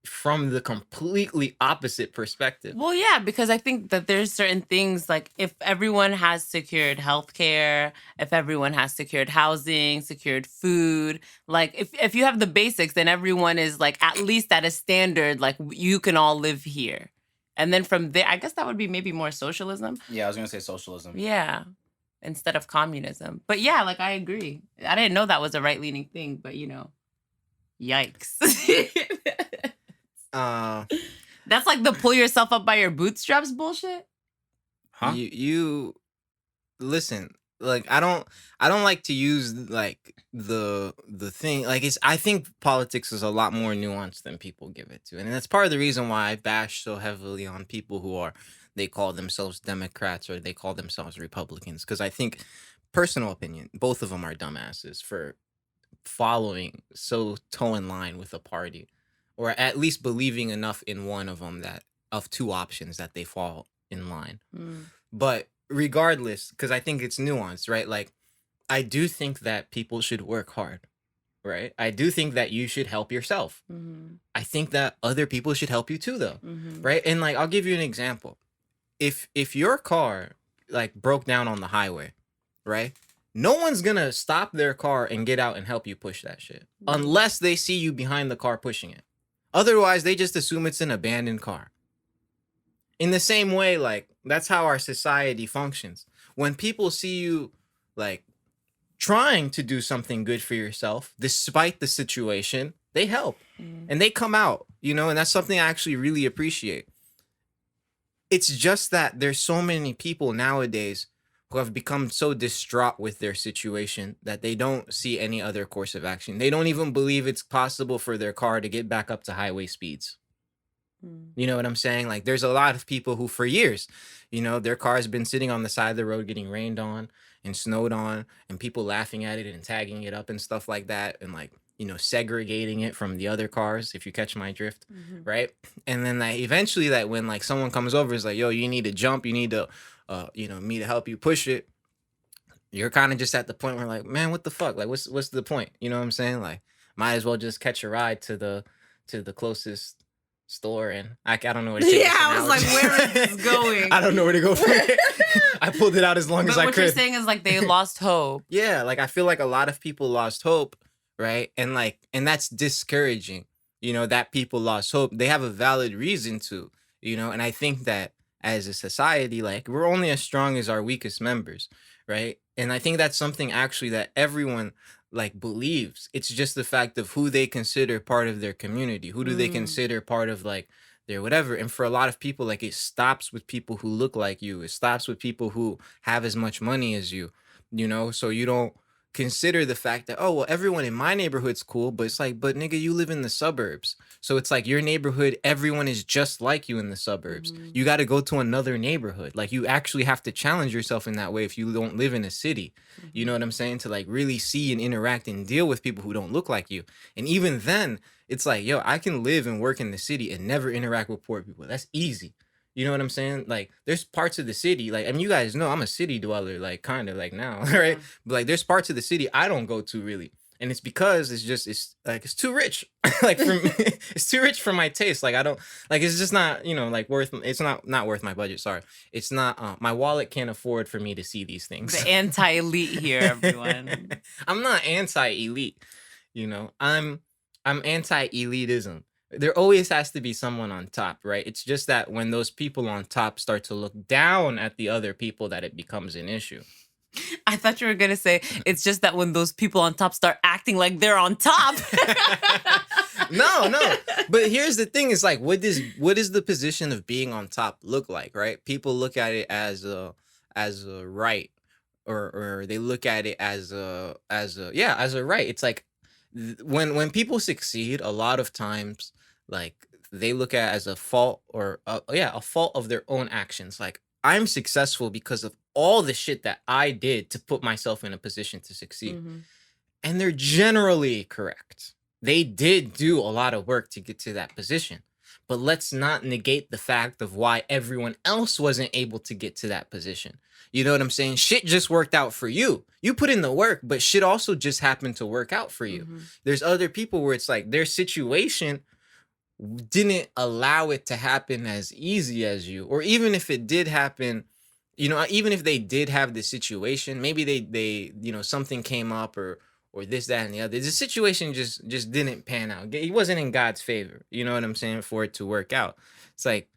from the completely opposite perspective. Well, yeah, because I think that there's certain things like if everyone has secured healthcare, if everyone has secured housing, secured food, like if you have the basics, then everyone is like at least at a standard, like you can all live here. And then from there, I guess that would be maybe more socialism. Yeah, I was gonna say socialism. Yeah. Instead of communism. But yeah, like I agree. I didn't know that was a right-leaning thing, but you know, yikes. That's like the pull yourself up by your bootstraps bullshit. Huh? You listen, like I don't like to use like the thing, like I think politics is a lot more nuanced than people give it to. And that's part of the reason why I bash so heavily on people who they call themselves Democrats or they call themselves Republicans, because I think, personal opinion, both of them are dumbasses for following so toe in line with a party, or at least believing enough in one of them that of two options that they fall in line. But regardless, because I think it's nuanced, right? Like, I do think that people should work hard, right? I do think that you should help yourself. I think that other people should help you too, though, right? And like, I'll give you an example. If your car like broke down on the highway, right? No one's gonna stop their car and get out and help you push that shit unless they see you behind the car pushing it. Otherwise, they just assume it's an abandoned car. In the same way, like, that's how our society functions. When people see you like trying to do something good for yourself, despite the situation, they help and they come out, you know, and that's something I actually really appreciate. It's just that there's so many people nowadays who have become so distraught with their situation that they don't see any other course of action. They don't even believe it's possible for their car to get back up to highway speeds. You know what I'm saying? Like, there's a lot of people who for years, you know, their car has been sitting on the side of the road getting rained on and snowed on, and people laughing at it and tagging it up and stuff like that, and like, you know, segregating it from the other cars, if you catch my drift, right? And then like eventually, like when like someone comes over, is like, yo, you need to jump, you need to you know, me to help you push it. You're kind of just at the point where like, man, what the fuck? Like, what's the point? You know what I'm saying? Like, might as well just catch a ride to the closest store and I don't know where to take Yeah, this I was like, analogy. where is this going? I don't know where to go from it. I pulled it out as long as But I what could. you're saying is like they lost hope. Yeah, like I feel like a lot of people lost hope, right? And that's discouraging, that people lost hope. They have a valid reason to, and I think that as a society, like we're only as strong as our weakest members, right? And I think that's something actually that everyone like believes. It's just the fact of who they consider part of their community. Who do they consider part of like their whatever? And for a lot of people, like it stops with people who look like you. It stops with people who have as much money as you, so you don't consider the fact that, oh, well, everyone in my neighborhood's cool, but it's like, but nigga, you live in the suburbs. So it's like your neighborhood, everyone is just like you in the suburbs. You got to go to another neighborhood. Like you actually have to challenge yourself in that way if you don't live in a city. You know what I'm saying? To like really see and interact and deal with people who don't look like you. And even then, it's like, yo, I can live and work in the city and never interact with poor people. That's easy. You know what I'm saying? Like, there's parts of the city, like, I mean, you guys know I'm a city dweller, like, kind of like now, right? But like, there's parts of the city I don't go to really. And it's because it's like, it's too rich. Like, it's too rich for my taste. Like, I don't, like, it's just not, like, it's not worth my budget. Sorry. It's not, my wallet can't afford for me to see these things. The anti-elite here, everyone. I'm not anti-elite, I'm anti-elitism. There always has to be someone on top, right? It's just that when those people on top start to look down at the other people that it becomes an issue. I thought you were going to say, it's just that when those people on top start acting like they're on top. No. But here's the thing. It's like, what does the position of being on top look like, right? People look at it as a right, or they look at it as a right. It's like, when people succeed, a lot of times, like they look at it as a fault or a fault of their own actions. Like I'm successful because of all the shit that I did to put myself in a position to succeed. And they're generally correct. They did do a lot of work to get to that position. But let's not negate the fact of why everyone else wasn't able to get to that position. You know what I'm saying? Shit just worked out for you. You put in the work, but shit also just happened to work out for you. There's other people where it's like their situation didn't allow it to happen as easy as you. Or even if it did happen, even if they did have the situation, maybe they something came up or this, that, and the other. The situation just didn't pan out. It wasn't in God's favor. You know what I'm saying? For it to work out. It's like,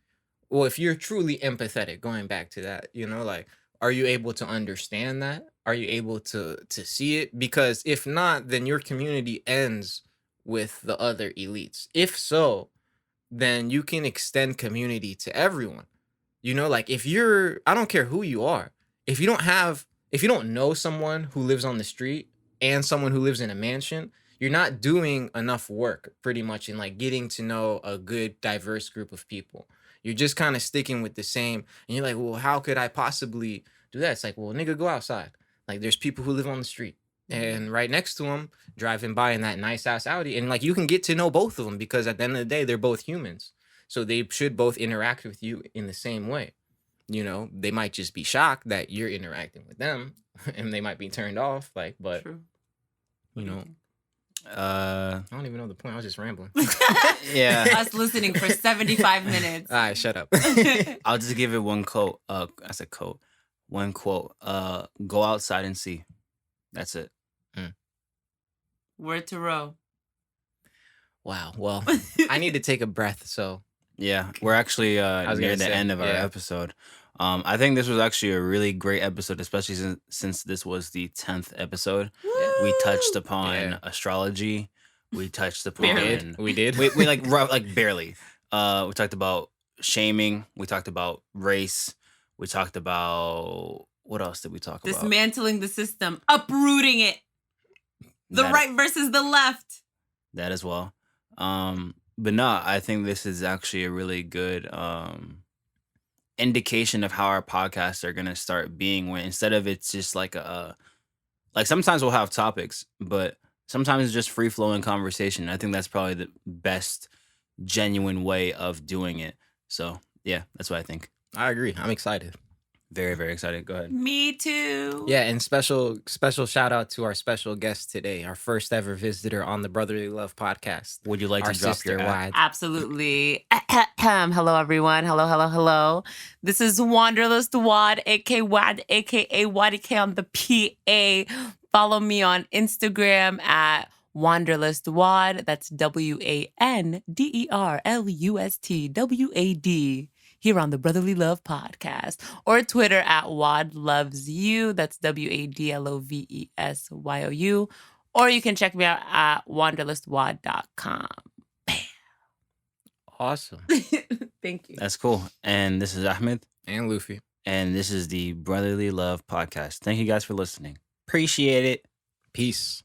well, if you're truly empathetic, going back to that, like, are you able to understand that? Are you able to see it? Because if not, then your community ends with the other elites. If so, then you can extend community to everyone. Like I don't care who you are. If you don't know someone who lives on the street and someone who lives in a mansion, you're not doing enough work pretty much in like getting to know a good diverse group of people. You're just kind of sticking with the same. And you're like, well, how could I possibly do that? It's like, well, nigga, go outside. Like there's people who live on the street and right next to them driving by in that nice ass Audi. And like, you can get to know both of them because at the end of the day, they're both humans. So they should both interact with you in the same way. They might just be shocked that you're interacting with them and they might be turned off. Like, but True. I don't even know the point. I was just rambling. Yeah. Us listening for 75 minutes. All right, shut up. I'll just give it one quote. I said quote. One quote. Go outside and see. That's it. Word to row. Wow. Well, I need to take a breath. So yeah, we're actually near the end of our episode. I think this was actually a really great episode, especially since this was the 10th episode. We touched upon astrology. We touched upon we did. We like barely. We talked about shaming. We talked about race. We talked about what else did we talk about? Dismantling the system, uprooting it. The right versus the left. That as well. But no, I think this is actually a really good indication of how our podcasts are gonna start being. When instead of it's just like like sometimes we'll have topics, but sometimes it's just free flowing conversation. I think that's probably the best genuine way of doing it. So yeah, that's what I think. I agree. I'm excited. Very, very excited. Go ahead. Me too. Yeah, and special shout out to our special guest today, our first ever visitor on the Brotherly Love podcast. Would you like Our to drop sister your ad? Wide. Absolutely. Hello, everyone. Hello. This is Wanderlust Wad, aka Wad, aka Wadk on the PA. Follow me on Instagram at Wanderlust Wad. That's WANDERLUSTWAD. Here on the Brotherly Love Podcast, or Twitter at Wad Loves You. That's WADLOVESYOU. Or you can check me out at wanderlustwad.com. Awesome. Thank you. That's cool. And this is Ahmed. And Luffy. And this is the Brotherly Love Podcast. Thank you guys for listening. Appreciate it. Peace.